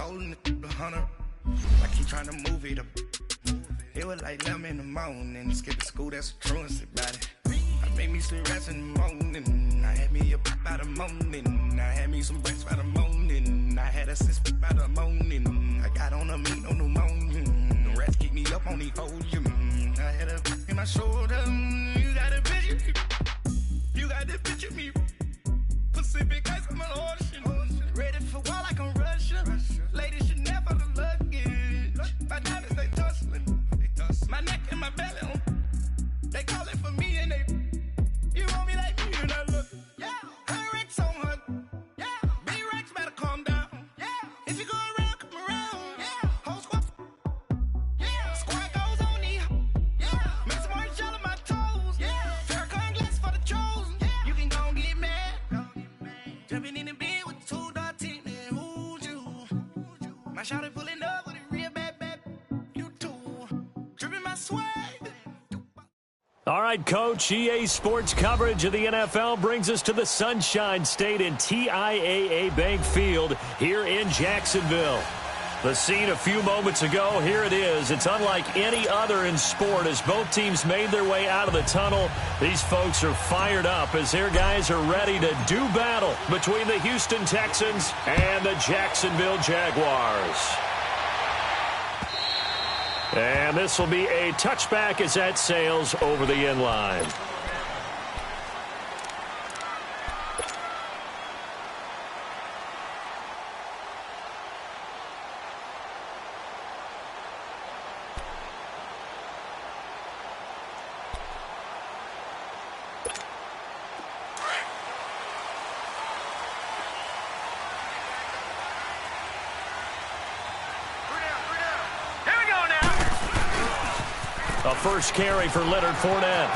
holding it, the hunter. Like he trying to move it up. It was like 11 in the morning. Skipping school, that's a truancy about it. I made me some rest in the morning. I had me a pop by the morning. I had me some breaks by the morning. I had a six by the morning. I got on a meat on the morning. The rats keep me up on the volume. I had a in my shoulder. You got a picture. You got the picture me. Pacific ice, I'm an ocean. Ready for war like I'm Russian. Ladies should never the luggage. My diamonds, they tussling. My neck and my belly on. They call it for me and they. You want me like me and I look. Yeah. Her Rex on her. Yeah. Big Rex better calm down. Yeah. If you go around, come around. Yeah. Whole squad. Yeah. Squad goes on me. Yeah. Make some orange gel on my toes. Yeah. Farrakhan glass for the chosen. Yeah. You can go and get mad. Jumping in the bed with 2 dark teeth. Who's you? My shawty pulling up with a real bad. You too. Dripping my swag. All right, Coach, EA Sports coverage of the NFL brings us to the Sunshine State in TIAA Bank Field here in Jacksonville. The scene a few moments ago, here it is. It's unlike any other in sport as both teams made their way out of the tunnel. These folks are fired up as their guys are ready to do battle between the Houston Texans and the Jacksonville Jaguars. And this will be a touchback as that sails over the end line. A first carry for Leonard Fournette.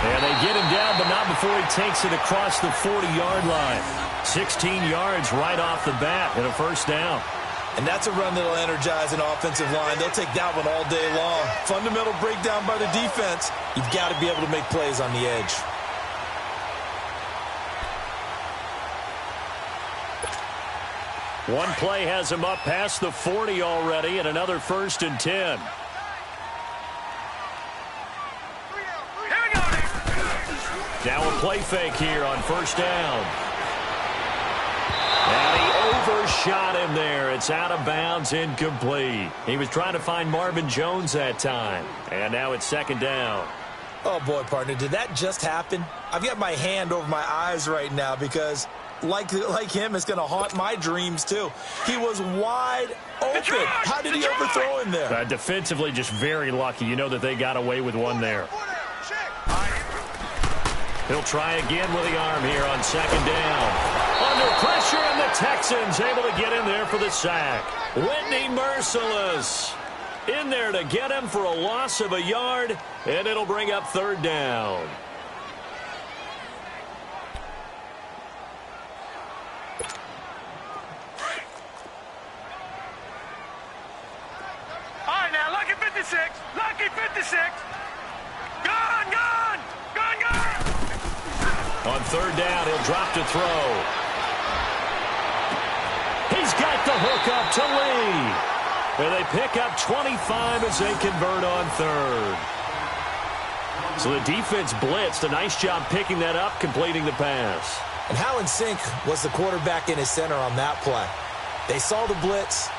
And they get him down, but not before he takes it across the 40-yard line. 16 yards right off the bat and a first down. And that's a run that'll energize an offensive line. They'll take that one all day long. Fundamental breakdown by the defense. You've got to be able to make plays on the edge. One play has him up past the 40 already and another 1st and 10. Now a play fake here on first down. And he overshot him there. It's out of bounds, incomplete. He was trying to find Marvin Jones that time. And now it's 2nd down. Oh, boy, partner, did that just happen? I've got my hand over my eyes right now because, like him, it's going to haunt my dreams, too. He was wide open. How did he overthrow him there? Defensively, just very lucky. You know that they got away with one there. He'll try again with the arm here on 2nd down. Under pressure, and the Texans able to get in there for the sack. Whitney Merciless in there to get him for a loss of a yard, and it'll bring up 3rd down. All right, now, lucky 56. Lucky 56. Gone, gone. Gone, gone. On 3rd down, he'll drop to throw. He's got the hook up to Lee. And they pick up 25 as they convert on 3rd. So the defense blitzed. A nice job picking that up, completing the pass. And how in sync was the quarterback in his center on that play? They saw the blitz,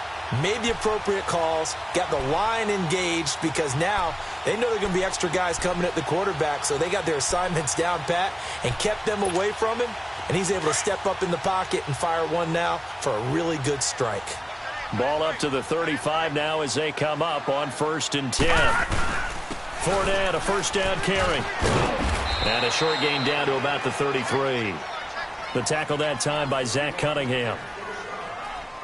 made the appropriate calls, got the line engaged because now they know there are going to be extra guys coming at the quarterback, so they got their assignments down pat and kept them away from him, and he's able to step up in the pocket and fire one now for a really good strike. Ball up to the 35 now as they come up on 1st and 10. Fournette, a first down carry. And a short gain down to about the 33. The tackle that time by Zach Cunningham.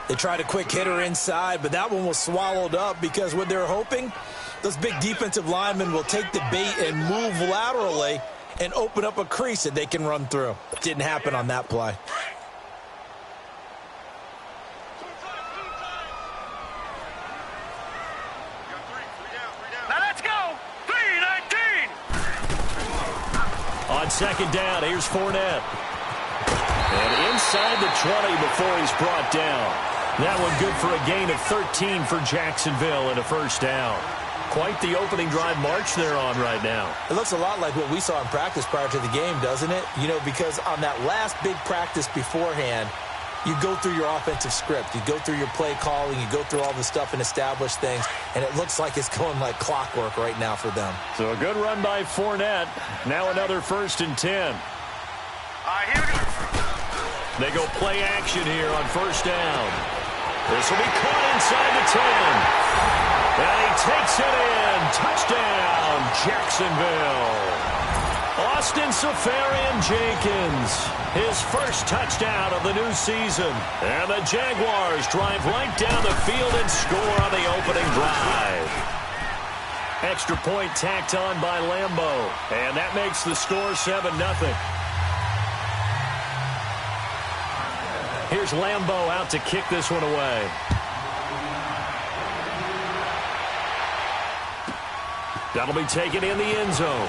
They tried a quick hitter inside, but that one was swallowed up because what they're hoping, those big defensive linemen will take the bait and move laterally and open up a crease that they can run through. Didn't happen on that play. Now let's go. 3-19. On 2nd down, here's Fournette. And inside the 20 before he's brought down. That one good for a gain of 13 for Jacksonville and a first down. Quite the opening drive march they're on right now. It looks a lot like what we saw in practice prior to the game, doesn't it? You know, because on that last big practice beforehand, you go through your offensive script. You go through your play calling. You go through all the stuff and establish things. And it looks like it's going like clockwork right now for them. So a good run by Fournette. Now another 1st and 10. Here we go. They go play action here on 1st down. This will be caught inside the 10. And he takes it in. Touchdown, Jacksonville. Austin Seferian-Jenkins, his first touchdown of the new season. And the Jaguars drive right down the field and score on the opening drive. Extra point tacked on by Lambeau. And that makes the score 7-0. Here's Lambeau out to kick this one away. That'll be taken in the end zone.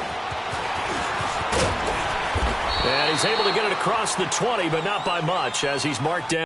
And he's able to get it across the 20, but not by much as he's marked down.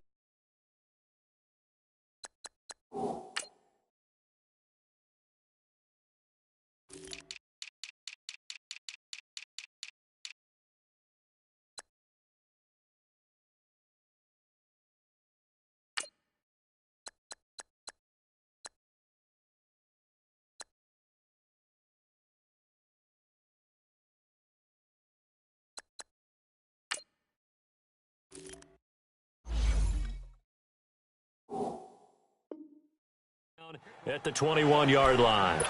At the 21-yard line.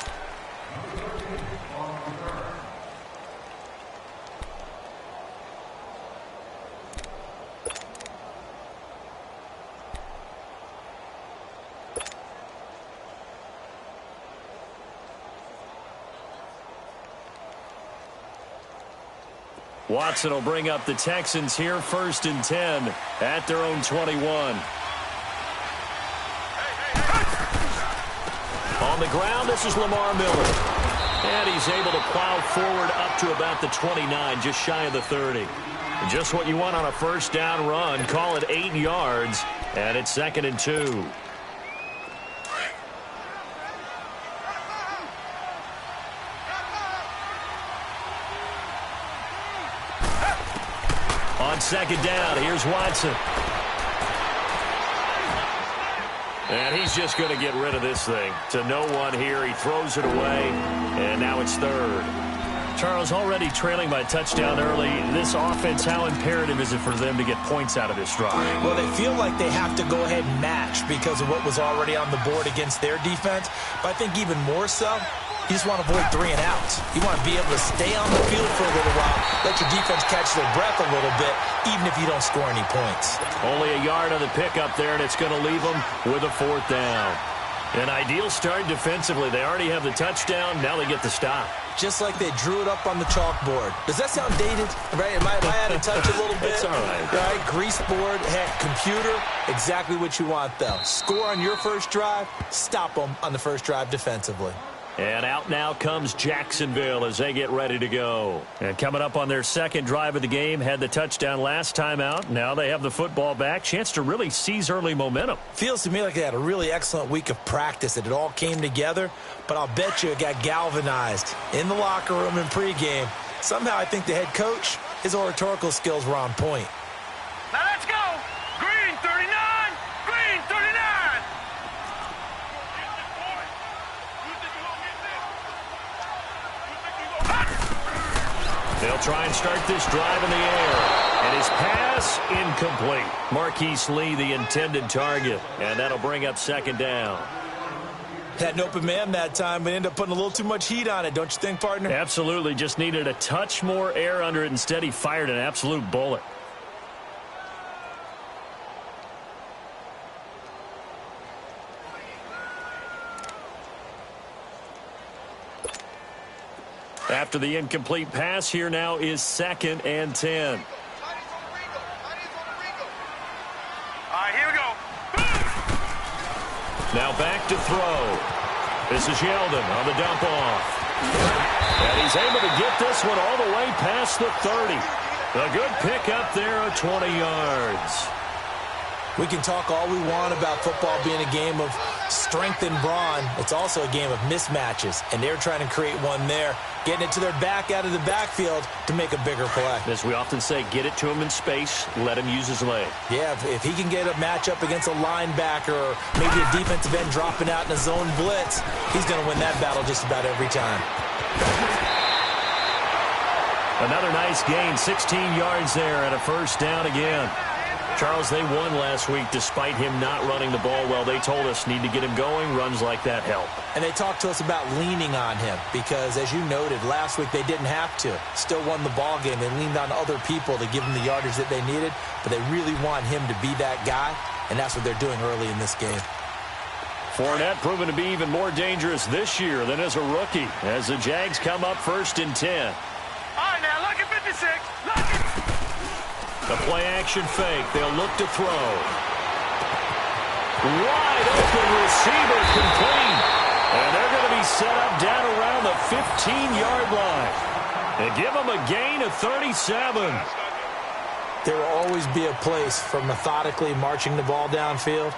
Watson will bring up the Texans here 1st and 10 at their own 21. On the ground, this is Lamar Miller. And he's able to plow forward up to about the 29, just shy of the 30. Just what you want on a 1st down run. Call it 8 yards, and it's 2nd and 2. On 2nd down, here's Watson. And he's just going to get rid of this thing. To no one here. He throws it away, and now it's 3rd. Charles, already trailing by a touchdown early. This offense, how imperative is it for them to get points out of this drive? Well, they feel like they have to go ahead and match because of what was already on the board against their defense. But I think even more so, you just want to avoid 3 and outs. You want to be able to stay on the field for a little while, let your defense catch their breath a little bit, even if you don't score any points. Only a yard on the pickup there, and it's going to leave them with a 4th down. An ideal start defensively. They already have the touchdown. Now they get the stop. Just like they drew it up on the chalkboard. Does that sound dated? Right? Am I out of touch a little bit? It's all right. Right? Grease board, computer, exactly what you want, though. Score on your first drive, stop them on the first drive defensively. And out now comes Jacksonville as they get ready to go. And coming up on their 2nd drive of the game, had the touchdown last time out. Now they have the football back. Chance to really seize early momentum. Feels to me like they had a really excellent week of practice, that it all came together. But I'll bet you it got galvanized in the locker room in pregame. Somehow I think the head coach, his oratorical skills were on point. Now let's go. Green 39. Green 39. They'll try and start this drive in the air. And his pass incomplete. Marquise Lee, the intended target. And that'll bring up 2nd down. Had an open man that time, but ended up putting a little too much heat on it, don't you think, partner? Absolutely. Just needed a touch more air under it. Instead, he fired an absolute bullet. After the incomplete pass, here now is 2nd and 10. All right, here we go. Now back to throw. This is Yeldon on the dump off. And he's able to get this one all the way past the 30. A good pickup there of 20 yards. We can talk all we want about football being a game of strength and brawn. It's also a game of mismatches, and they're trying to create one there, getting it to their back out of the backfield to make a bigger play. As we often say, get it to him in space, let him use his leg. Yeah, if he can get a matchup against a linebacker or maybe a defensive end dropping out in a zone blitz, he's going to win that battle just about every time. Another nice gain, 16 yards there and a first down again. Charles, they won last week despite him not running the ball well. They told us need to get him going. Runs like that help. And they talked to us about leaning on him because, as you noted, last week they didn't have to. Still won the ball game. They leaned on other people to give them the yardage that they needed, but they really want him to be that guy, and that's what they're doing early in this game. Fournette proven to be even more dangerous this year than as a rookie as the Jags come up 1st and 10. All right, now, look at 56. Look at... The play-action fake. They'll look to throw. Wide open receiver complete. And they're going to be set up down around the 15-yard line. They give them a gain of 37. There will always be a place for methodically marching the ball downfield.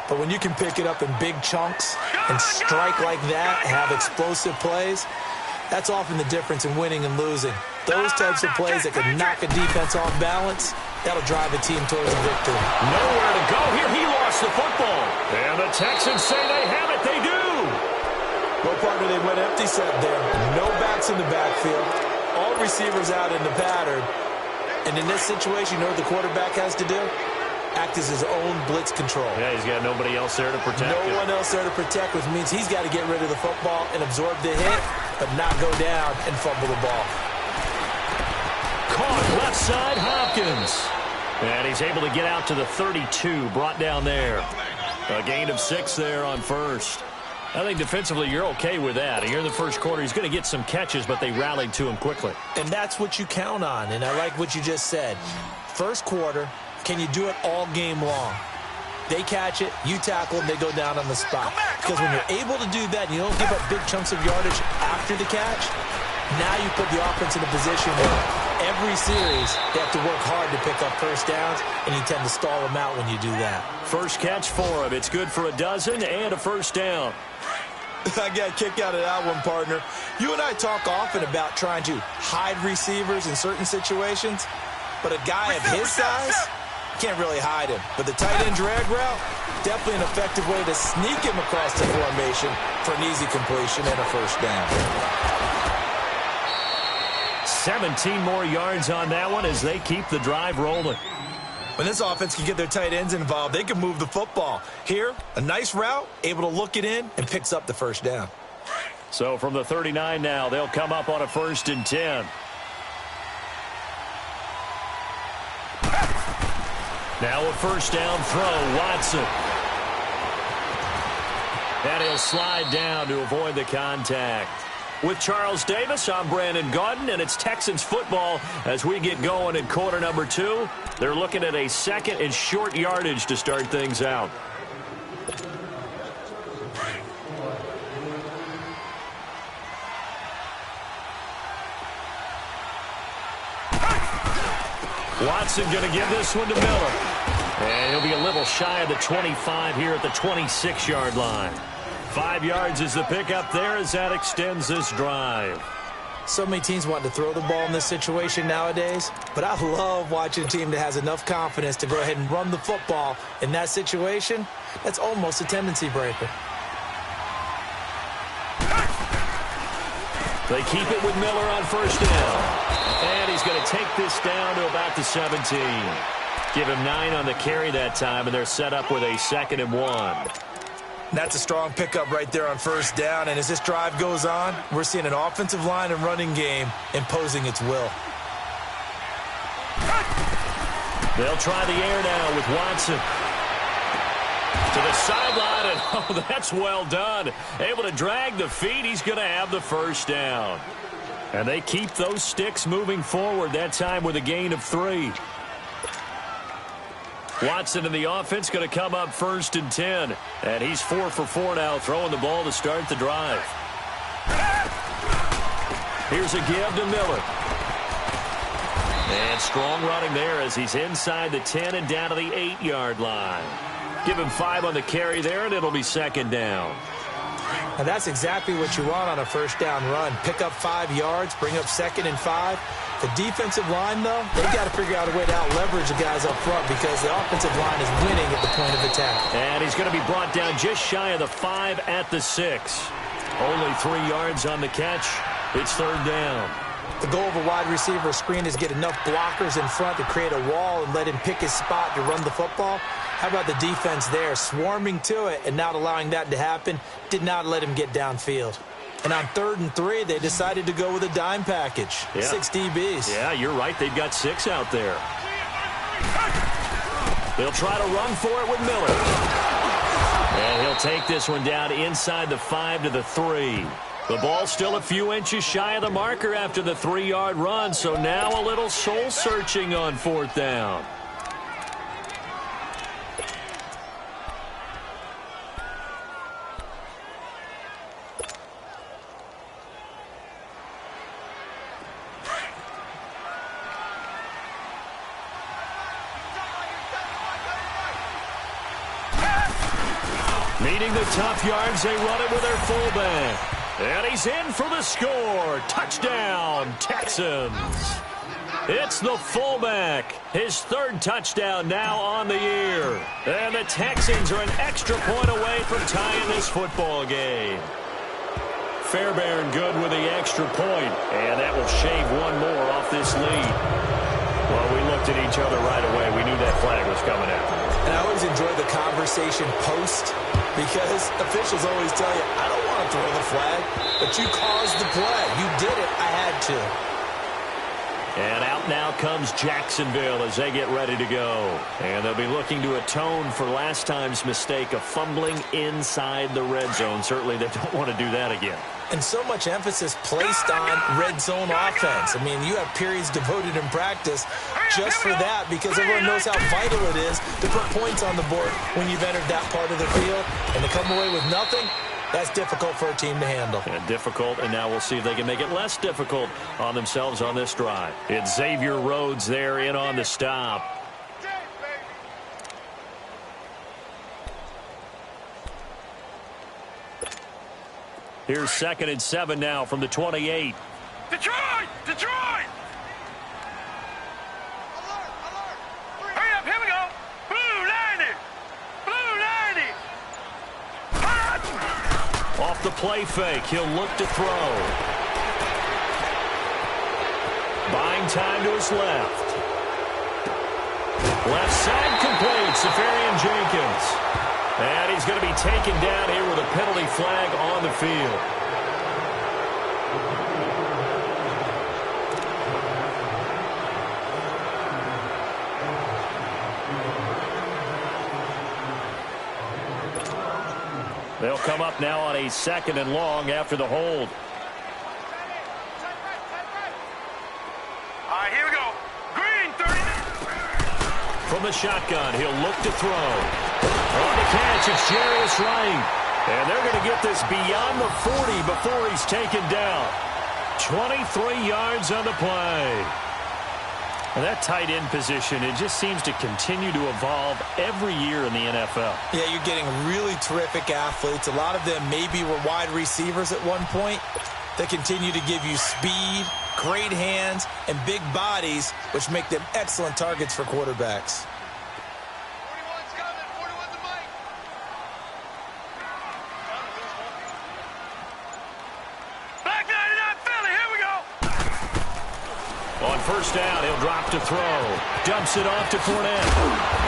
But when you can pick it up in big chunks and strike like that, have explosive plays, that's often the difference in winning and losing. Those types of plays that can knock a defense off balance, that'll drive a team towards a victory. Nowhere to go here. He lost the football. And the Texans say they have it. They do. Well, partner, they went empty set there. No backs in the backfield. All receivers out in the pattern. And in this situation, you know what the quarterback has to do? Act as his own blitz control. Yeah, he's got nobody else there to protect him. No one else there to protect, which means he's got to get rid of the football and absorb the hit, but not go down and fumble the ball. Caught left side, Hopkins. And he's able to get out to the 32, brought down there. A gain of 6 there on first. I think defensively you're okay with that. Here in the first quarter, he's going to get some catches, but they rallied to him quickly. And that's what you count on, and I like what you just said. First quarter, can you do it all game long? They catch it, you tackle them, they go down on the spot. Because when you're able to do that and you don't give up big chunks of yardage after the catch, now you put the offense in a position where every series they have to work hard to pick up first downs, and you tend to stall them out when you do that. First catch for him. It's good for a dozen and a first down. I got a kick out of that one, partner. You and I talk often about trying to hide receivers in certain situations, but a guy of his size can't really hide him. But the tight end drag route, definitely an effective way to sneak him across the formation for an easy completion and a first down. 17 more yards on that one as they keep the drive rolling. When this offense can get their tight ends involved, they can move the football. Here, a nice route, able to look it in, and picks up the first down. So from the 39 now, they'll come up on a 1st and 10. Now a first down throw, Watson. And he'll slide down to avoid the contact. With Charles Davis, I'm Brandon Gaudin, and it's Texans football as we get going in quarter number 2. They're looking at a 2nd and short yardage to start things out. Watson going to give this one to Miller. And he'll be a little shy of the 25 here at the 26-yard line. 5 yards is the pickup there as that extends this drive. So many teams want to throw the ball in this situation nowadays, but I love watching a team that has enough confidence to go ahead and run the football in that situation. That's almost a tendency breaker. They keep it with Miller on first down. And he's going to take this down to about the 17. Give him 9 on the carry that time, and they're set up with a 2nd and 1. That's a strong pickup right there on first down, and as this drive goes on, we're seeing an offensive line and running game imposing its will. They'll try the air now with Watson. To the sideline, and oh, that's well done. Able to drag the feet, he's going to have the first down. And they keep those sticks moving forward, that time with a gain of 3. Watson in the offense going to come up 1st and 10. And he's 4 for 4 now, throwing the ball to start the drive. Here's a give to Miller. And strong running there as he's inside the 10 and down to the 8-yard line. Give him 5 on the carry there, and it'll be second down. And that's exactly what you want on a first down run. Pick up 5 yards, bring up 2nd and 5. The defensive line, though, they've got to figure out a way to out-leverage the guys up front because the offensive line is winning at the point of attack. And he's going to be brought down just shy of the 5 at the 6. Only 3 yards on the catch. It's third down. The goal of a wide receiver screen is get enough blockers in front to create a wall and let him pick his spot to run the football. How about the defense there, swarming to it and not allowing that to happen, did not let him get downfield. And on 3rd and 3, they decided to go with a dime package, 6 DBs. Yeah, you're right. They've got 6 out there. They'll try to run for it with Miller. And he'll take this one down inside the 5 to the 3. The ball's still a few inches shy of the marker after the 3-yard run, so now a little soul-searching on 4th down. Needing the tough yards, they run it with their fullback. And he's in for the score. Touchdown, Texans. It's the fullback. His 3rd touchdown now on the year. And the Texans are an extra point away from tying this football game. Fairbairn good with the extra point, and that will shave one more off this lead. Well, we looked at each other right away. We knew that flag was coming out. And I always enjoy the conversation post because officials always tell you, I don't want to throw the flag, but you caused the play. You did it. I had to. And out now comes Jacksonville as they get ready to go. And they'll be looking to atone for last time's mistake of fumbling inside the red zone. Certainly they don't want to do that again. And so much emphasis placed on red zone offense. I mean, you have periods devoted in practice just for that because everyone knows how vital it is to put points on the board when you've entered that part of the field. And to come away with nothing, that's difficult for a team to handle. And difficult, and now we'll see if they can make it less difficult on themselves on this drive. It's Xavier Rhodes there in on the stop. Here's 2nd and 7 now from the 28. Detroit! Detroit! Hurry up, here we go! Blue 90! Blue 90! Off the play fake, he'll look to throw. Buying time to his left. Left side complete, Safarian Jenkins. And he's going to be taken down here with a penalty flag on the field. They'll come up now on a 2nd and long after the hold. All right, here we go. Green 30. From the shotgun, he'll look to throw. On the catch, it's Jarius Wright. And they're going to get this beyond the 40 before he's taken down. 23 yards on the play. And that tight end position, it just seems to continue to evolve every year in the NFL. Yeah, you're getting really terrific athletes. A lot of them maybe were wide receivers at one point. They continue to give you speed, great hands, and big bodies, which make them excellent targets for quarterbacks. 41's coming. 41's the mic. Black 99 Philly, here we go. On first down, he'll drop to throw. Dumps it off to Fournette.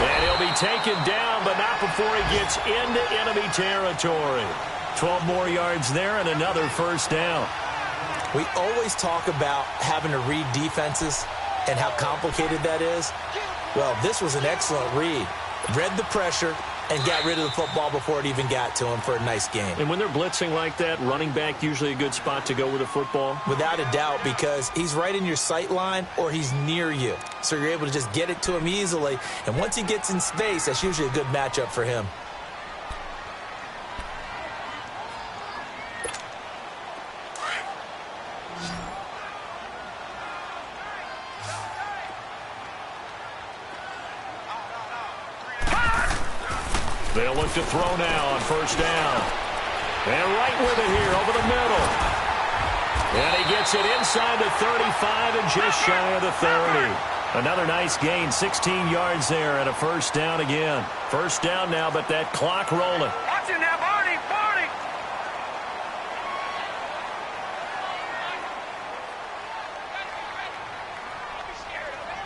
And he'll be taken down, but not before he gets into enemy territory. 12 more yards there and another first down. We always talk about having to read defenses and how complicated that is. Well, this was an excellent read. Read the pressure and got rid of the football before it even got to him for a nice game. And when they're blitzing like that, running back usually a good spot to go with the football? Without a doubt, because he's right in your sight line or he's near you. So you're able to just get it to him easily. And once he gets in space, that's usually a good matchup for him. They'll look to throw now on first down. And right with it here over the middle. And he gets it inside the 35 and just shy of the 30. Another nice gain, 16 yards there and a first down again. First down now, but that clock rolling. Watch it now, Barney, Barney.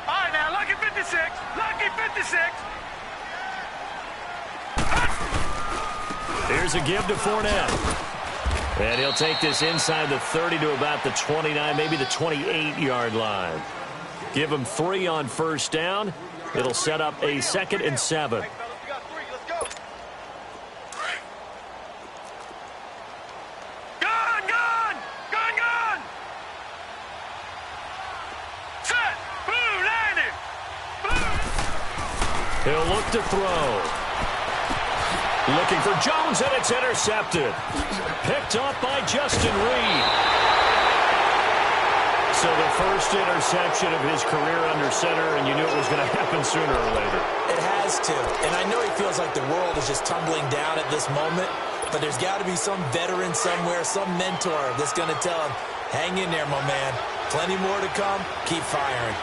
All right, now, lucky 56, lucky 56. Here's a give to Fournette. And he'll take this inside the 30 to about the 29, maybe the 28-yard line. Give him 3 on first down. It'll set up a 2nd and 7. He'll look to throw. Looking for Jones, and it's intercepted. Picked up by Justin Reed. So the first interception of his career under center, and you knew it was going to happen sooner or later. It has to. And I know he feels like the world is just tumbling down at this moment, but there's got to be some veteran somewhere, some mentor that's going to tell him, hang in there, my man. Plenty more to come. Keep firing.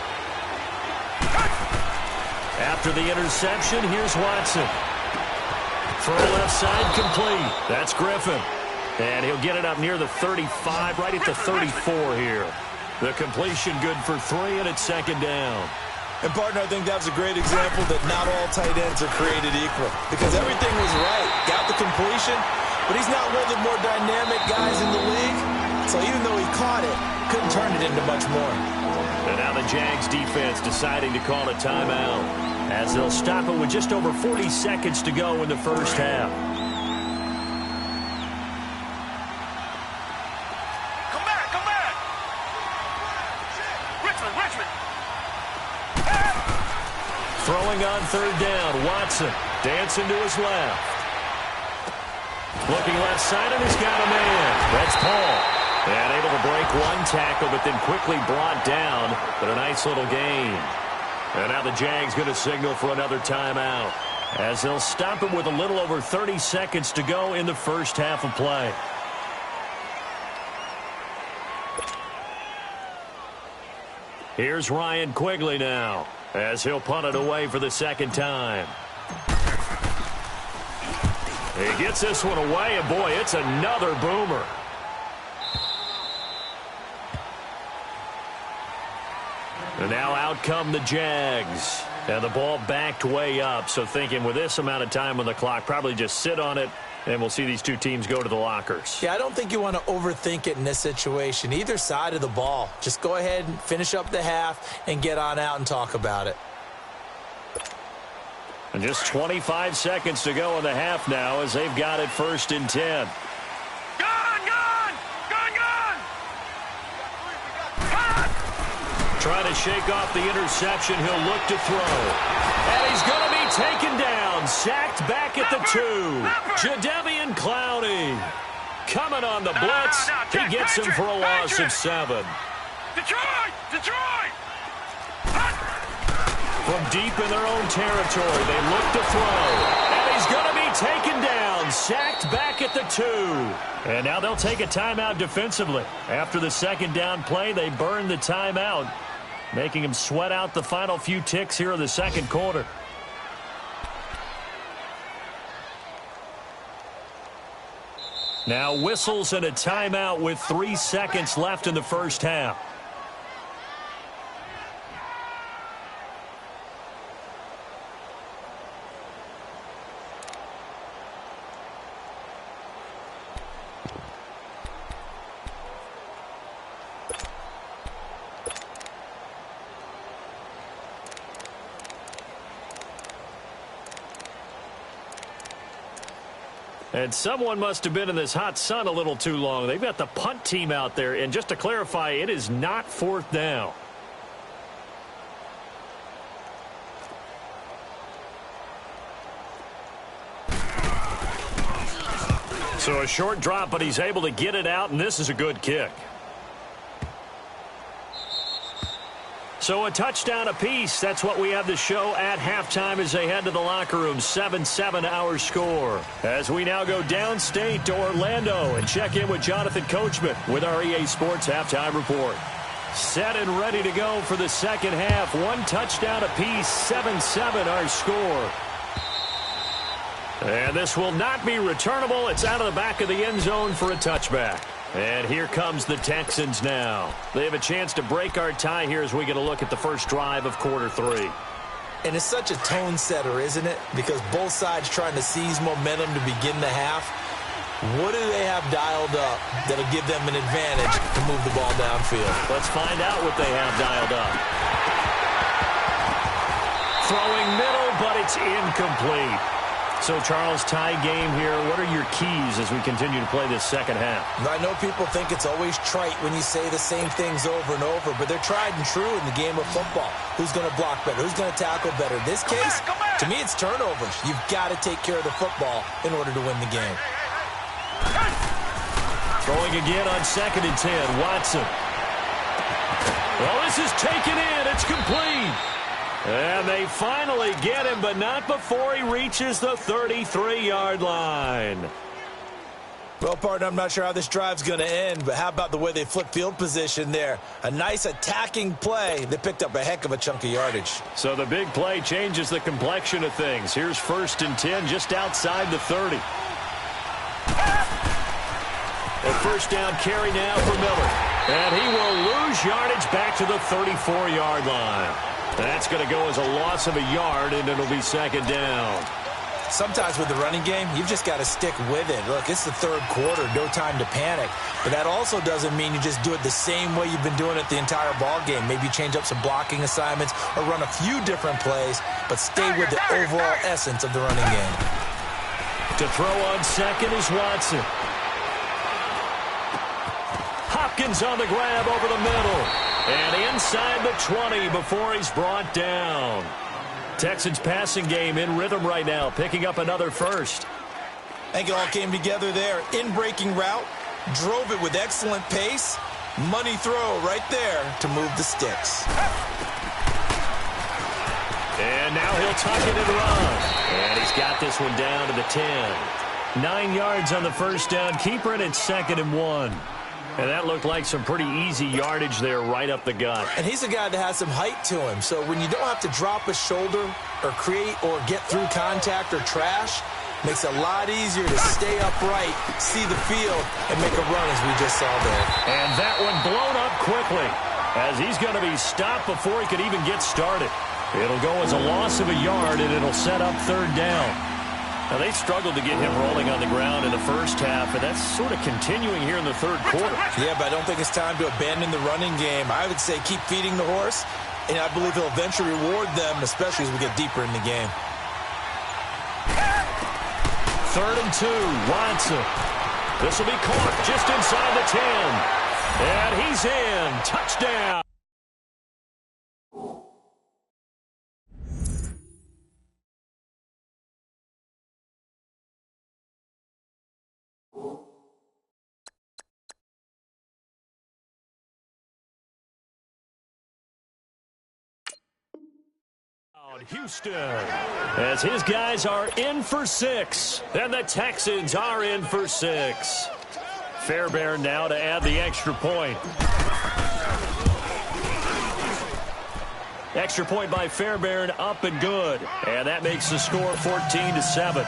After the interception, here's Watson. Throw left side complete. That's Griffin. And he'll get it up near the 35, right at the 34 here. The completion good for 3, and it's 2nd down. And, partner, I think that was a great example that not all tight ends are created equal. Because everything was right. Got the completion, but he's not one of the more dynamic guys in the league. So even though he caught it, couldn't turn it into much more. And now the Jags defense deciding to call a timeout as they'll stop it with just over 40 seconds to go in the first half. Come back. Richmond. Throwing on 3rd down, Watson dancing to his left. Looking left side, and he's got a man. That's Paul. And able to break one tackle, but then quickly brought down. But a nice little gain. And now the Jags going to signal for another timeout as they'll stop it with a little over 30 seconds to go in the first half of play. Here's Ryan Quigley now as he'll punt it away for the 2nd time. He gets this one away, and boy, it's another boomer. And now out come the Jags. And the ball backed way up. So thinking with this amount of time on the clock, probably just sit on it, and we'll see these two teams go to the lockers. Yeah, I don't think you want to overthink it in this situation. Either side of the ball. Just go ahead and finish up the half and get on out and talk about it. And just 25 seconds to go in the half now as they've got it 1st and 10. Trying to shake off the interception. He'll look to throw. And he's going to be taken down. Sacked back at the 2. Jadeveon Clowney coming on the blitz. He gets him for a loss of 7. Detroit! From deep in their own territory, they look to throw. And he's going to be taken down. Sacked back at the 2. And now they'll take a timeout defensively. After the 2nd down play, they burn the timeout, making him sweat out the final few ticks here in the 2nd quarter. Now whistles and a timeout with 3 seconds left in the first half. And someone must have been in this hot sun a little too long. They've got the punt team out there. And just to clarify, it is not 4th down. So a short drop, but he's able to get it out, and this is a good kick. So a touchdown apiece. That's what we have to show at halftime as they head to the locker room. 7-7 our score. As we now go downstate to Orlando and check in with Jonathan Coachman with our EA Sports Halftime Report. Set and ready to go for the second half. One touchdown apiece. 7-7 our score. And this will not be returnable. It's out of the back of the end zone for a touchback. And here comes the Texans now. They have a chance to break our tie here as we get a look at the first drive of quarter 3. And it's such a tone setter, isn't it? Because both sides trying to seize momentum to begin the half. What do they have dialed up that'll give them an advantage to move the ball downfield? Let's find out what they have dialed up. Throwing middle, but it's incomplete. So, Charles, tie game here. What are your keys as we continue to play this second half? I know people think it's always trite when you say the same things over and over, but they're tried and true in the game of football. Who's going to block better? Who's going to tackle better? In this case, to me, it's turnovers. You've got to take care of the football in order to win the game. Throwing again on 2nd and 10. Watson. Well, this is taken in. It's complete. And they finally get him, but not before he reaches the 33-yard line. Well, partner, I'm not sure how this drive's going to end, but how about the way they flip field position there? A nice attacking play. They picked up a heck of a chunk of yardage. So the big play changes the complexion of things. Here's 1st and 10 just outside the 30. A first down carry now for Miller. And he will lose yardage back to the 34-yard line. That's going to go as a loss of a yard, and it'll be 2nd down. Sometimes with the running game, you've just got to stick with it. Look, it's the 3rd quarter, no time to panic. But that also doesn't mean you just do it the same way you've been doing it the entire ball game. Maybe change up some blocking assignments or run a few different plays, but stay with the overall essence of the running game. To throw on 2nd is Watson. Hopkins on the grab over the middle. And inside the 20 before he's brought down. Texans passing game in rhythm right now, picking up another first. I think it all came together there. In-breaking route, drove it with excellent pace. Money throw right there to move the sticks. And now he'll tuck it and run. And he's got this one down to the 10. 9 yards on the first down. Keeper, and it's 2nd and 1. And that looked like some pretty easy yardage there right up the gut. And he's a guy that has some height to him. So when you don't have to drop a shoulder or create or get through contact or trash, makes it a lot easier to stay upright, see the field, and make a run as we just saw there. And that one blown up quickly as he's going to be stopped before he could even get started. It'll go as a loss of a yard, and it'll set up 3rd down. Now, they struggled to get him rolling on the ground in the first half, and that's sort of continuing here in the 3rd quarter. Yeah, but I don't think it's time to abandon the running game. I would say keep feeding the horse, and I believe he'll eventually reward them, especially as we get deeper in the game. 3rd and 2, Watson. This will be caught just inside the 10. And he's in. Touchdown. Houston, as his guys are in for 6, and the Texans are in for 6. Fairbairn now to add the extra point. Extra point by Fairbairn, up and good, and that makes the score 14-7.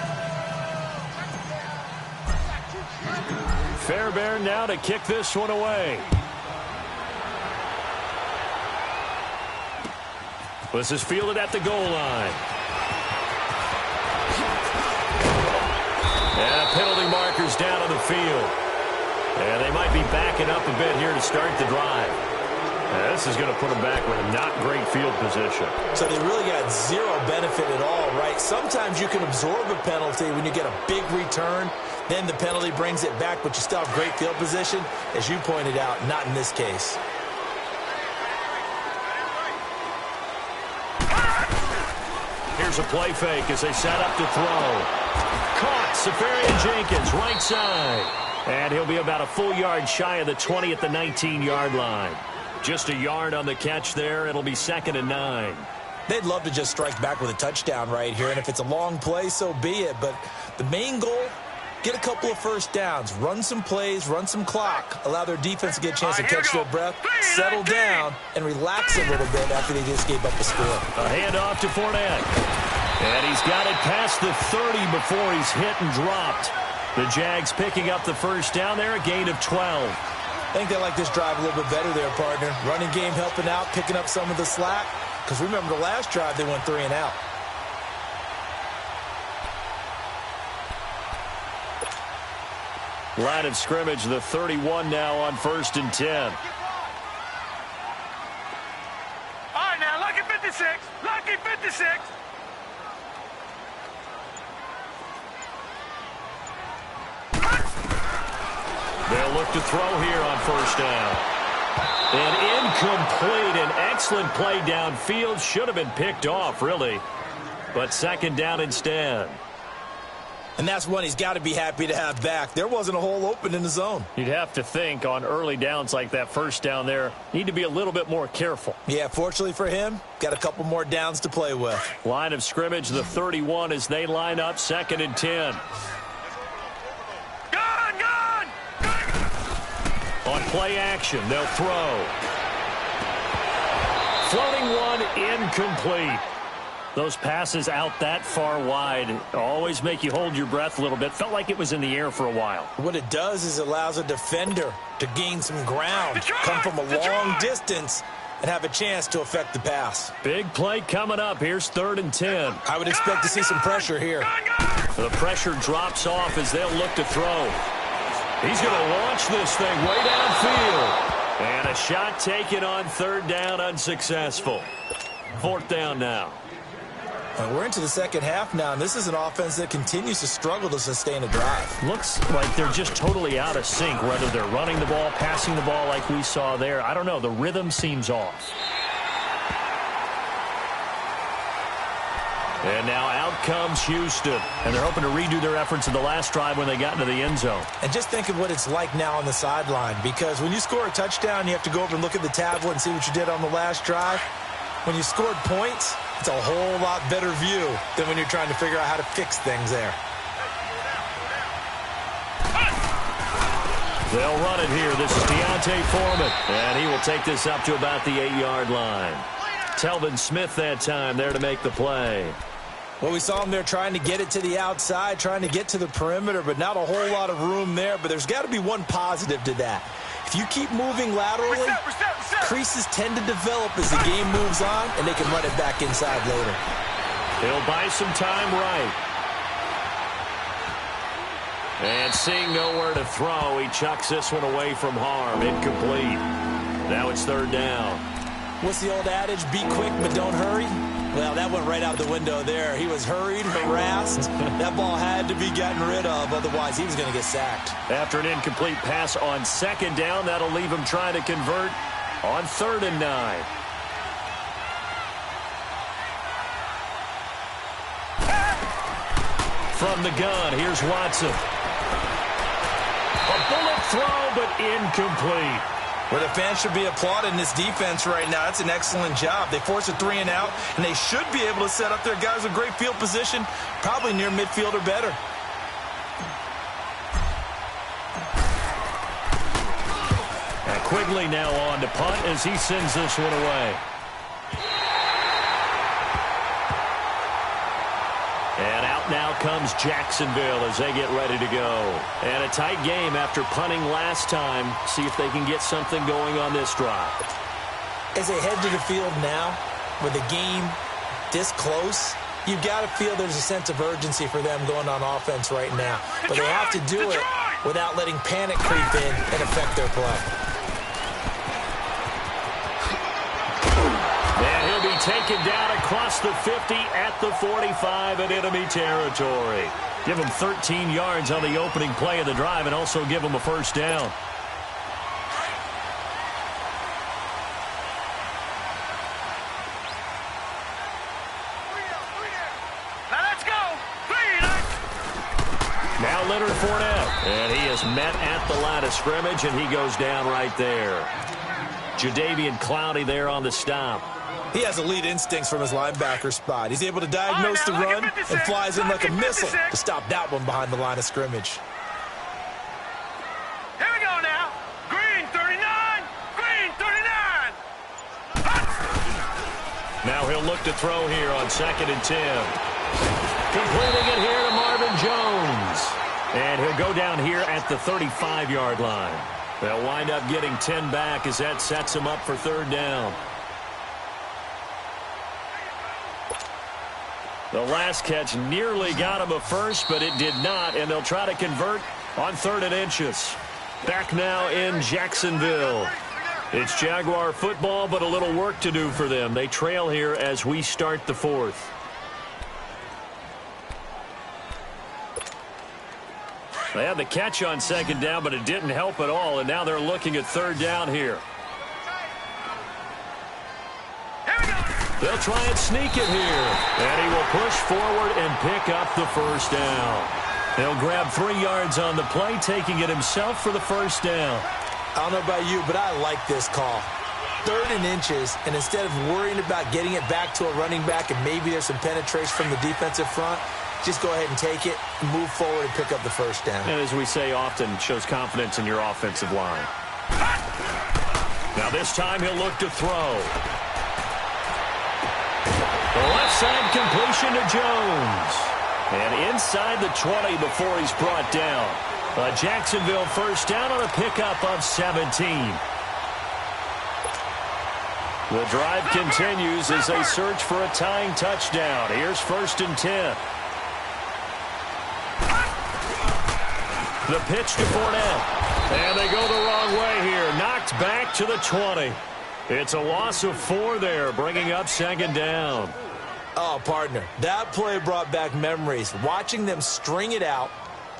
Fairbairn now to kick this one away. This is fielded at the goal line. And penalty markers down on the field. And they might be backing up a bit here to start the drive. And this is going to put them back with a not great field position. So they really got zero benefit at all, right? Sometimes you can absorb a penalty when you get a big return. Then the penalty brings it back, but you still have great field position. As you pointed out, not in this case. Here's a play fake as they set up to throw. Caught, Safarian-Jenkins, right side. And he'll be about a full yard shy of the 20 at the 19-yard line. Just a yard on the catch there. It'll be 2nd and 9. They'd love to just strike back with a touchdown right here, and if it's a long play, so be it. But the main goal, get a couple of first downs, run some plays, run some clock, allow their defense to get a chance to catch their breath, settle down, and relax a little bit after they just gave up a score. A handoff to Fournette. And he's got it past the 30 before he's hit and dropped. The Jags picking up the first down there, a gain of 12. I think they like this drive a little bit better there, partner. Running game helping out, picking up some of the slack. Because remember, the last drive, they went 3 and out. Line of scrimmage, the 31 now on 1st and 10. All right, now, lucky 56. Lucky 56. They'll look to throw here on 1st down. And incomplete. An excellent play downfield. Should have been picked off, really. But 2nd down instead. And that's one he's got to be happy to have back. There wasn't a hole open in the zone. You'd have to think on early downs like that 1st down there, need to be a little bit more careful. Yeah, fortunately for him, got a couple more downs to play with. Line of scrimmage, the 31 as they line up 2nd and 10. On play action, they'll throw. Floating one, incomplete. Those passes out that far wide always make you hold your breath a little bit. Felt like it was in the air for a while. What it does is it allows a defender to gain some ground, come from a long distance, and have a chance to affect the pass. Big play coming up. Here's 3rd and 10. I would expect to see some pressure here. The pressure drops off as they'll look to throw. He's going to launch this thing way downfield. And a shot taken on 3rd down, unsuccessful. 4th down now. We're into the 2nd half now, and this is an offense that continues to struggle to sustain a drive. Looks like they're just totally out of sync, whether they're running the ball, passing the ball like we saw there. I don't know. The rhythm seems off. And now out comes Houston. And they're hoping to redo their efforts in the last drive when they got into the end zone. And just think of what it's like now on the sideline. Because when you score a touchdown, you have to go over and look at the tablet and see what you did on the last drive. When you scored points, it's a whole lot better view than when you're trying to figure out how to fix things there. They'll run it here. This is Deontay Foreman. And he will take this up to about the 8-yard line. Telvin Smith that time there to make the play. Well, we saw him there trying to get it to the outside, trying to get to the perimeter, but not a whole lot of room there. But there's got to be one positive to that. If you keep moving laterally, creases tend to develop as the game moves on, and they can run it back inside later. He'll buy some time right. And seeing nowhere to throw, he chucks this one away from harm. Incomplete. Now it's 3rd down. What's the old adage? Be quick, but don't hurry? Well, that went right out the window there. He was hurried, harassed. That ball had to be gotten rid of, otherwise he was going to get sacked. After an incomplete pass on 2nd down, that'll leave him trying to convert on 3rd and 9. From the gun, here's Watson. A bullet throw, but incomplete. Well, the fans should be applauding this defense right now. That's an excellent job. They force a 3 and out, and they should be able to set up their guys with great field position, probably near midfield or better. And Quigley now on to punt as he sends this one away. And out now comes Jacksonville as they get ready to go. And a tight game after punting last time. See if they can get something going on this drive. As they head to the field now, with the game this close, you've got to feel there's a sense of urgency for them going on offense right now. But they have to do it without letting panic creep in and affect their play. And he'll be taken down across the 50 at the 45 in enemy territory. Give him 13 yards on the opening play of the drive and also give him a 1st down. Now let's go. Now Leonard Fournette. And he is met at the line of scrimmage, and he goes down right there. Jadeveon Clowney there on the stop. He has elite instincts from his linebacker spot. He's able to diagnose the run and flies in like a missile to stop that one behind the line of scrimmage. Here we go now. Green 39. Green 39. Now he'll look to throw here on 2nd and 10. Completing it here to Marvin Jones. And he'll go down here at the 35-yard line. They'll wind up getting 10 back as that sets him up for 3rd down. The last catch nearly got him a first, but it did not, and they'll try to convert on 3rd and inches. Back now in Jacksonville. It's Jaguar football, but a little work to do for them. They trail here as we start the 4th. They had the catch on 2nd down, but it didn't help at all, and now they're looking at 3rd down here. They'll try and sneak it here. And he will push forward and pick up the 1st down. He'll grab 3 yards on the play, taking it himself for the 1st down. I don't know about you, but I like this call. 3rd and inches, and instead of worrying about getting it back to a running back and maybe there's some penetration from the defensive front, just go ahead and take it, move forward, and pick up the 1st down. And as we say often, it shows confidence in your offensive line. Now this time he'll look to throw. The left side completion to Jones. And inside the 20 before he's brought down. A Jacksonville 1st down on a pickup of 17. The drive continues as they search for a tying touchdown. Here's 1st and 10. The pitch to Fournette. And they go the wrong way here. Knocked back to the 20. It's a loss of 4 there, bringing up 2nd down. Oh, partner, that play brought back memories. Watching them string it out,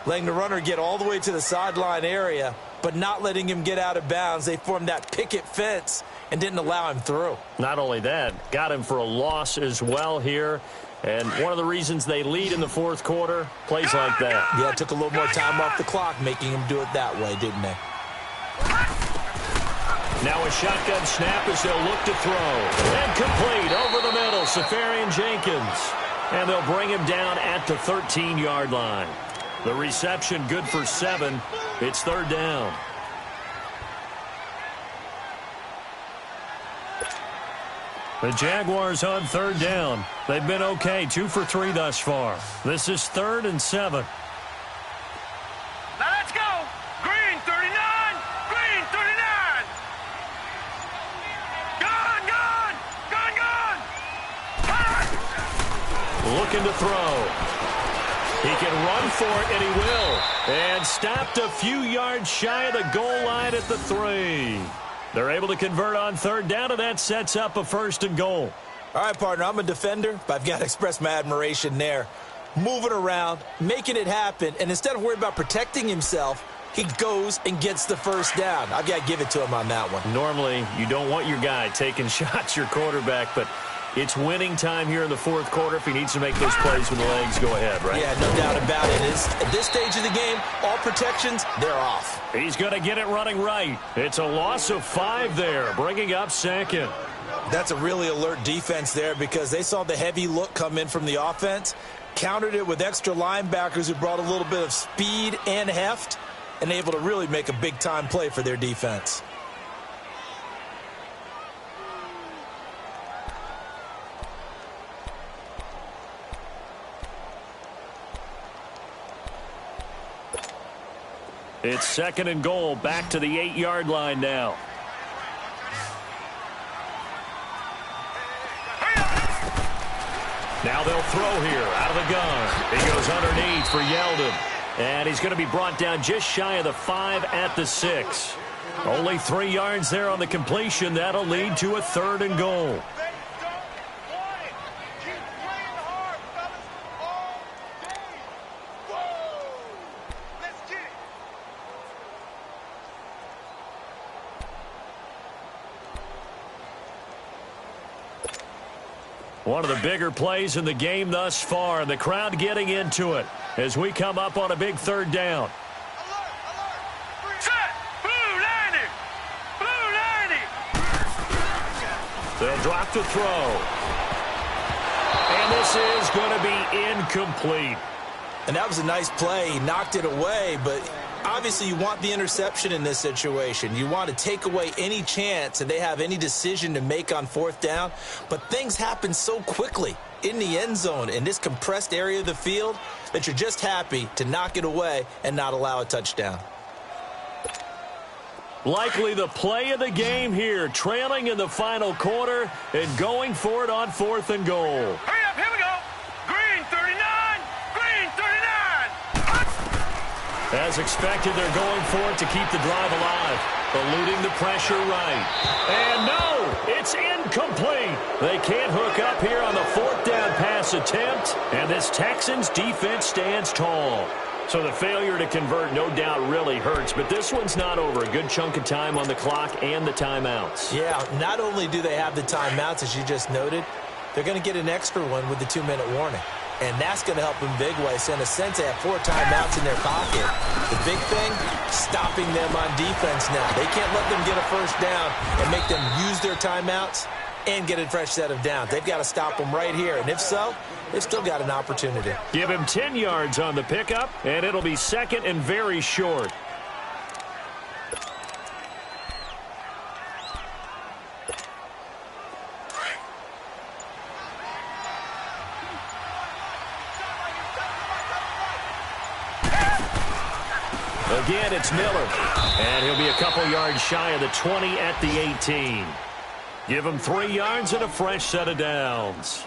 letting the runner get all the way to the sideline area, but not letting him get out of bounds. They formed that picket fence and didn't allow him through. Not only that, got him for a loss as well here. And one of the reasons they lead in the 4th quarter, plays like that. Yeah, it took a little more time off the clock, making him do it that way, didn't they? Now a shotgun snap as they'll look to throw. And complete over the middle, Safarian Jenkins. And they'll bring him down at the 13-yard line. The reception good for 7. It's 3rd down. The Jaguars on 3rd down. They've been okay, 2 for 3 thus far. This is 3rd and 7. Now let's go. Green 39. Green 39. Gone, gone. Gone, gone. Looking to throw. He can run for it, and he will. And stopped a few yards shy of the goal line at the 3. They're able to convert on 3rd down, and that sets up a 1st and goal. All right, partner, I'm a defender, but I've got to express my admiration there. Moving around, making it happen, and instead of worrying about protecting himself, he goes and gets the 1st down. I've got to give it to him on that one. Normally, you don't want your guy taking shots, your quarterback, but it's winning time here in the 4th quarter if he needs to make those plays when the legs go ahead, right? Yeah, no doubt about it. At this stage of the game, all protections, they're off. He's going to get it running right. It's a loss of 5 there, bringing up 2nd. That's a really alert defense there because they saw the heavy look come in from the offense, countered it with extra linebackers who brought a little bit of speed and heft, and able to really make a big-time play for their defense. It's 2nd and goal, back to the 8-yard line now. Now they'll throw here out of the gun. He goes underneath for Yeldon. And he's going to be brought down just shy of the 5 at the 6. Only 3 yards there on the completion. That'll lead to a 3rd and goal. One of the bigger plays in the game thus far, and the crowd getting into it as we come up on a big 3rd down. Set. Blue 90. Blue 90. They'll drop the throw. And this is going to be incomplete. And that was a nice play. He knocked it away, but obviously you want the interception in this situation. You want to take away any chance that they have any decision to make on fourth down. But things happen so quickly in the end zone in this compressed area of the field that you're just happy to knock it away and not allow a touchdown. Likely the play of the game here, trailing in the final quarter and going for it on 4th and goal. Hurry up, here we go. Green 39, green 39. As expected, they're going for it to keep the drive alive, eluding the pressure right. And no, it's incomplete. They can't hook up here on the 4th down pass attempt, and this Texans defense stands tall. So the failure to convert no doubt really hurts, but this one's not over. A good chunk of time on the clock and the timeouts. Yeah, not only do they have the timeouts, as you just noted, they're going to get an extra one with the 2-minute warning. And that's going to help in big ways. So in a sense, they have 4 timeouts in their pocket. The big thing, stopping them on defense now. They can't let them get a first down and make them use their timeouts and get a fresh set of downs. They've got to stop them right here. And if so, they've still got an opportunity. Give him 10 yards on the pickup, and it'll be second and very short. Again, it's Miller. And he'll be a couple yards shy of the 20 at the 18. Give him 3 yards and a fresh set of downs.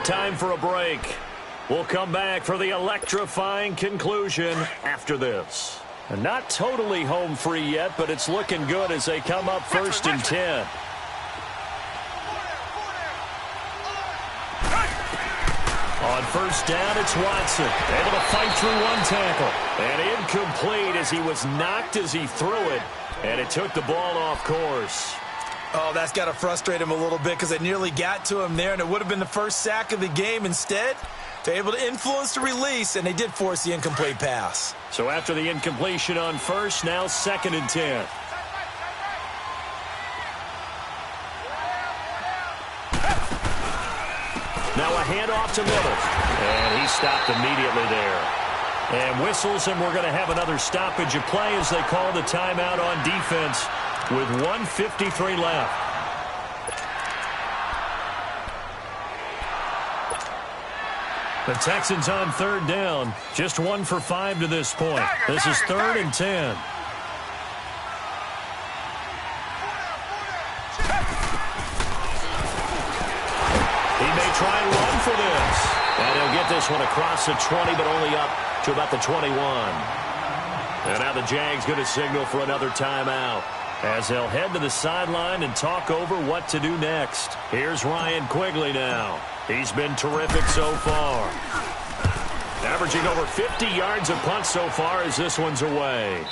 Time for a break. We'll come back for the electrifying conclusion after this. And not totally home free yet, but it's looking good as they come up 1st and 10. On 1st down, it's Watson. Able to fight through one tackle. And incomplete as he was knocked as he threw it. And it took the ball off course. Oh, that's got to frustrate him a little bit because they nearly got to him there, and it would have been the first sack of the game. Instead, they're able to influence the release, and they did force the incomplete pass. So after the incompletion on 1st, now 2nd and 10. Now a handoff to Miller. And he stopped immediately there. And whistles, and we're going to have another stoppage of play as they call the timeout on defense with 1:53 left. The Texans on 3rd down. Just 1 for 5 to this point. This is 3rd and 10. He may try and run for this. And he'll get this one across the 20, but only up to about the 21. And now the Jags going to signal for another timeout as they'll head to the sideline and talk over what to do next. Here's Ryan Quigley now. He's been terrific so far. Averaging over 50 yards a punt so far as this one's away.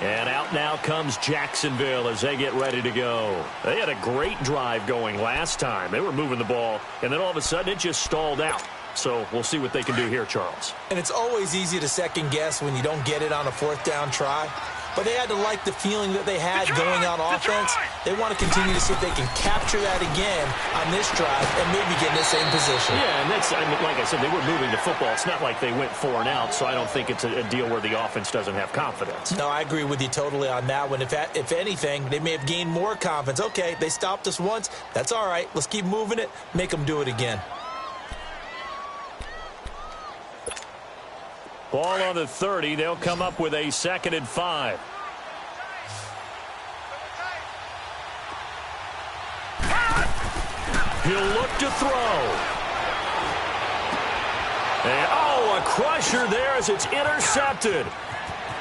And out now comes Jacksonville as they get ready to go. They had a great drive going last time. They were moving the ball, and then all of a sudden it just stalled out. So we'll see what they can do here, Charles. And it's always easy to second guess when you don't get it on a 4th down try. But they had to like the feeling that they had going on offense. They want to continue to see if they can capture that again on this drive and maybe get in the same position. Yeah, and that's, I mean, like I said, they were moving the football. It's not like they went 4 and out, so I don't think it's a deal where the offense doesn't have confidence. No, I agree with you totally on that one. If anything, they may have gained more confidence. Okay, they stopped us once. That's all right. Let's keep moving it. Make them do it again. Ball on the 30. They'll come up with a 2nd and 5. He'll look to throw. And, oh, a crusher there as it's intercepted.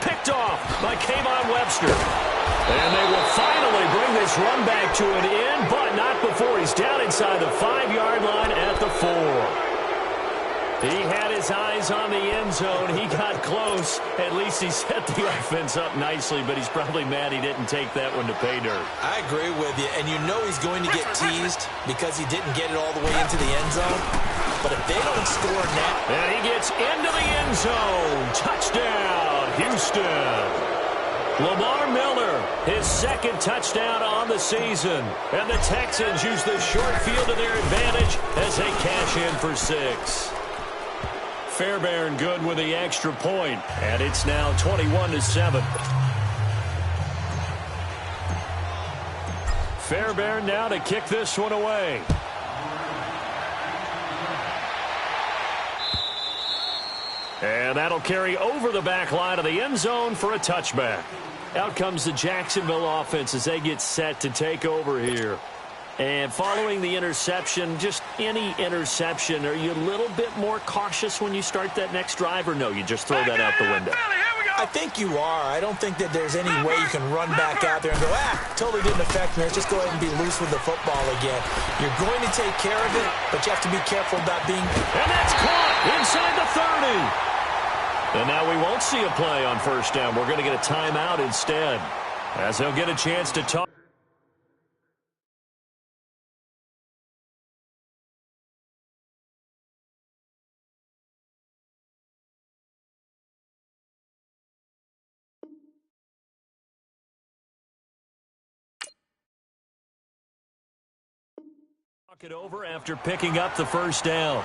Picked off by Kayvon Webster. And they will finally bring this run back to an end, but not before he's down inside the 5-yard line at the 4. He had his eyes on the end zone. He got close. At least he set the offense up nicely, but he's probably mad he didn't take that one to pay dirt. I agree with you, and you know he's going to get teased because he didn't get it all the way into the end zone. But if they don't score now... And he gets into the end zone. Touchdown, Houston. Lamar Miller, his second touchdown on the season. And the Texans use the short field to their advantage as they cash in for 6. Fairbairn good with the extra point, and it's now 21-7. Fairbairn now to kick this one away. And that'll carry over the back line of the end zone for a touchback. Out comes the Jacksonville offense as they get set to take over here. And following the interception, just any interception, are you a little bit more cautious when you start that next drive, or no, you just throw that out the window? I think you are. I don't think that there's any way you can run back out there and go, totally didn't affect me. Let's just go ahead and be loose with the football again. You're going to take care of it, but you have to be careful about being... And that's caught inside the 30. And now we won't see a play on first down. We're going to get a timeout instead, as he'll get a chance to talk. It over after picking up the first down.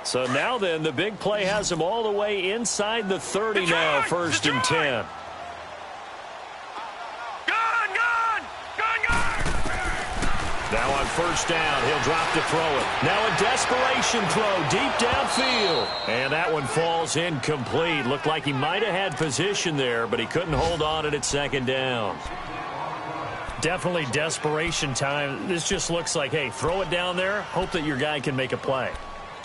So now then, the big play has him all the way inside the 30 now, first and 10. Now on first down, he'll drop to throw it. Now a desperation throw deep downfield. And that one falls incomplete. Looked like he might have had position there, but he couldn't hold on it at second down. Definitely desperation time. This just looks like, hey, throw it down there, hope that your guy can make a play.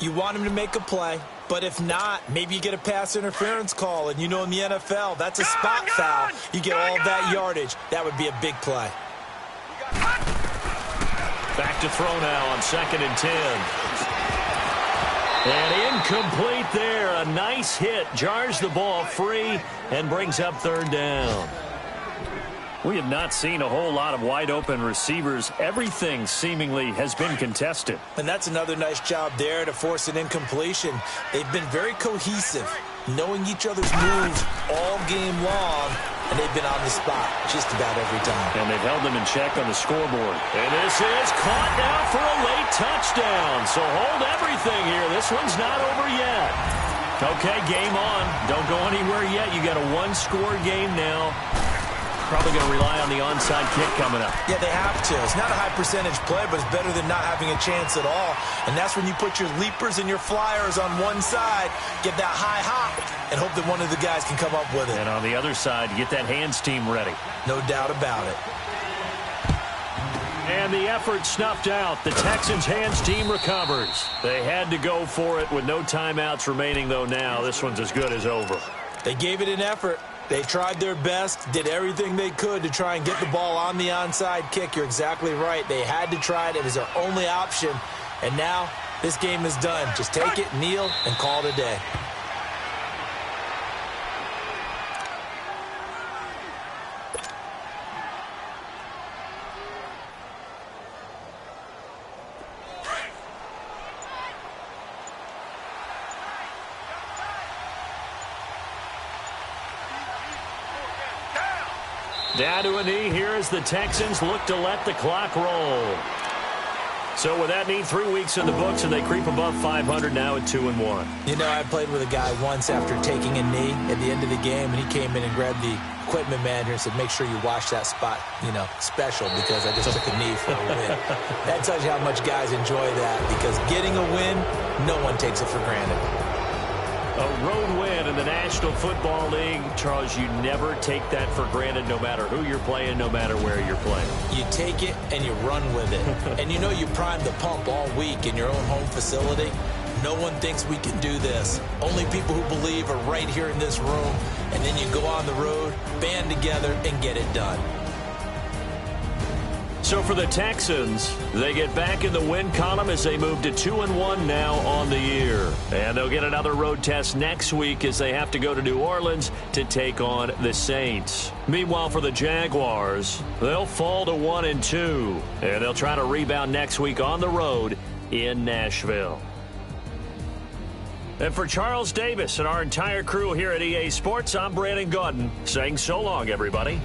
You want him to make a play, but if not, maybe you get a pass interference call. And you know in the NFL, that's a spot foul. You get all that yardage. That would be a big play. Back to throw now on second and 10. And incomplete there. A nice hit. Jars the ball free and brings up third down. We have not seen a whole lot of wide-open receivers. Everything seemingly has been contested. And that's another nice job there to force an incompletion. They've been very cohesive, knowing each other's moves all game long, and they've been on the spot just about every time. And they've held them in check on the scoreboard. And this is caught now for a late touchdown. So hold everything here. This one's not over yet. Okay, game on. Don't go anywhere yet. You got a one-score game now. Probably going to rely on the onside kick coming up. Yeah, they have to. It's not a high percentage play, but it's better than not having a chance at all. And that's when you put your leapers and your flyers on one side, get that high hop, and hope that one of the guys can come up with it. And on the other side, get that hands team ready. No doubt about it. And the effort snuffed out. The Texans' hands team recovers. They had to go for it with no timeouts remaining, though now. This one's as good as over. They gave it an effort. They tried their best, did everything they could to try and get the ball on the onside kick. You're exactly right. They had to try it. It was their only option. And now this game is done. Just take it, kneel, and call it a day. Down to a knee here as the Texans look to let the clock roll. So with that neat 3 weeks in the books, and they creep above 500 now at 2-1. You know, I played with a guy once after taking a knee at the end of the game, and he came in and grabbed the equipment manager and said, make sure you wash that spot, you know, special, because I just took a knee for a win. That tells you how much guys enjoy that, because getting a win, no one takes it for granted. A road win in the National Football League. Charles, you never take that for granted, no matter who you're playing, no matter where you're playing. You take it and you run with it. And you know you primed the pump all week in your own home facility. No one thinks we can do this. Only people who believe are right here in this room. And then you go on the road, band together, and get it done. So for the Texans, they get back in the win column as they move to 2-1 now on the year. And they'll get another road test next week as they have to go to New Orleans to take on the Saints. Meanwhile, for the Jaguars, they'll fall to 1-2. And they'll try to rebound next week on the road in Nashville. And for Charles Davis and our entire crew here at EA Sports, I'm Brandon Gaudin saying so long, everybody.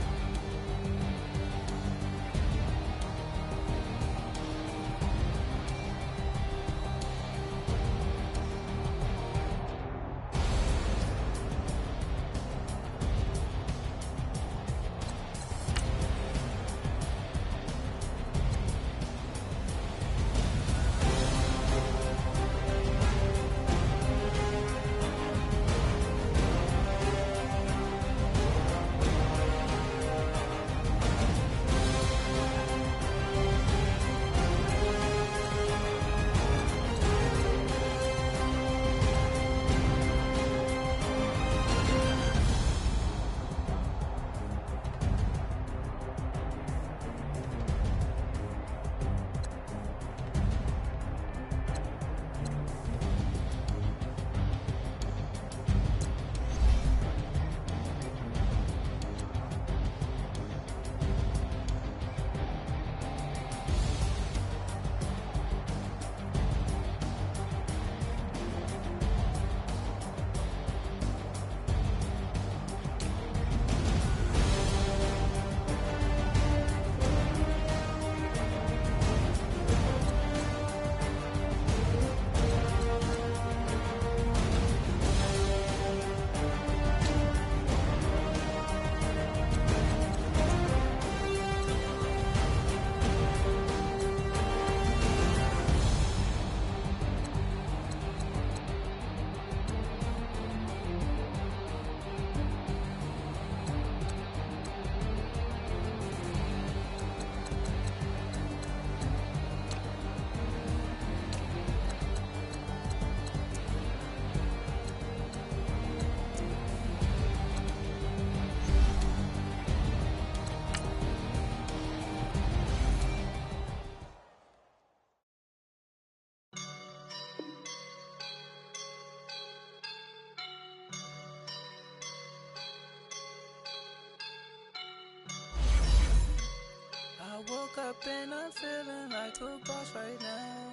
Woke up and I'm feeling like a boss right now.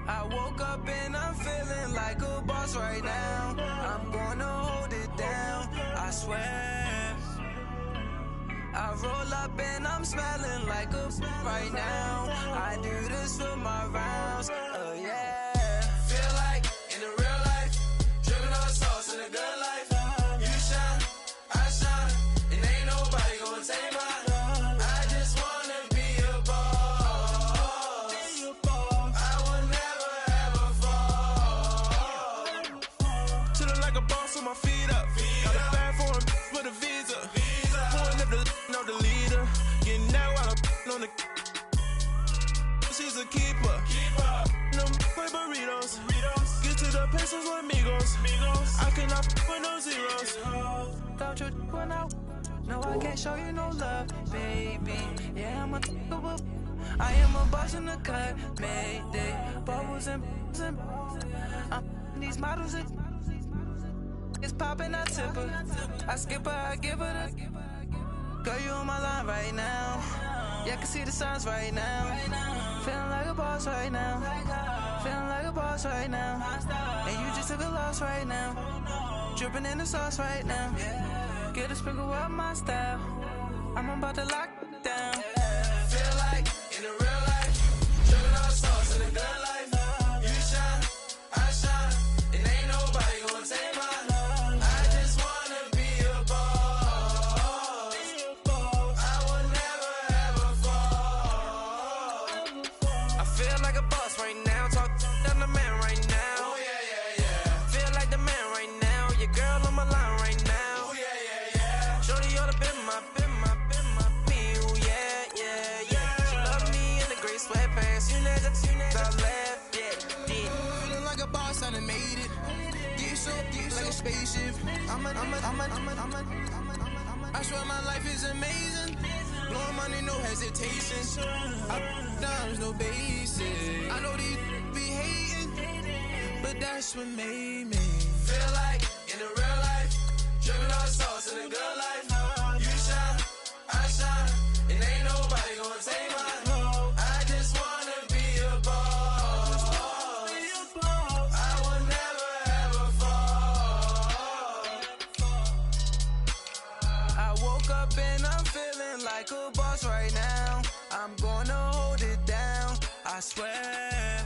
I woke up and I'm feeling like a boss right now. I'm gonna hold it down, I swear. I roll up and I'm smelling like a right now. I do this for my rounds, oh yeah. Feel like in the real life, dripping on sauce in a good life. You shine, I shine, and ain't nobody gonna take mine. I just wanna be a boss. I will never ever fall. Chillin' like a boss with my feet up. Got a bag for him with a visa. Pulling up the leader. Getting that while I'm on the. She's a keeper. No play burritos. Get to the pesos with amigos. I cannot with no zeros. Don't you run out? No, I can't show you no love, baby. Yeah, I'm I am a boss in the cut, Mayday. Bubbles and I'm these models. It's popping, I tip her. I skip her, I give her the. Girl, you on my line right now. Yeah, I can see the signs right now. Feeling like a boss right now. Feeling like a boss right now. And you just took a loss right now. Dripping in the sauce right now. Get a sprinkle up my style. I'm about to lock it down. Feel like in the real life, dripping on sauce in the good life. You shine, I shine, and ain't nobody gonna take mine. I just wanna be a boss. I will never ever fall. I feel like a boss right now. Talk to the man right now. Oh yeah, yeah, yeah. Feel like the man right now. Your girl on my line right now. Oh yeah, yeah, yeah. Shorty oughta been my feel, yeah, yeah, yeah. She love me in the gray sweatpants. You never left, yeah. Feeling like a boss, I done made it. Get so deep like a spaceship. I'm a I swear my life is amazing. Blowing money, no hesitation. Dimes, no basic. I know these be hating, but that's what made me feel like in the real life. Dripping all sauce in the good life. You shine, I shine, and ain't nobody gonna take mine. I just wanna be a boss. I will never ever fall. I woke up and I'm feeling like a boss right now. I'm gonna hold it down, I swear.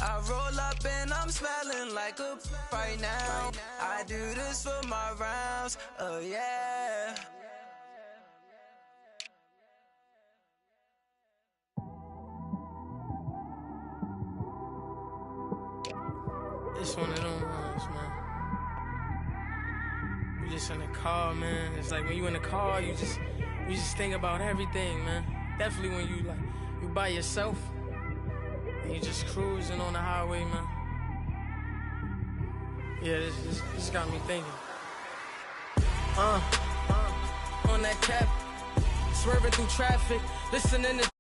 I roll up and I'm smelling like a right now. I do this for my rounds, oh yeah. It's one of them ones, man. You just in the car, man. It's like when you in the car, you just think about everything, man. Definitely when you by yourself and you just cruising on the highway, man. Yeah, this got me thinking. On that cap, swerving through traffic, listening to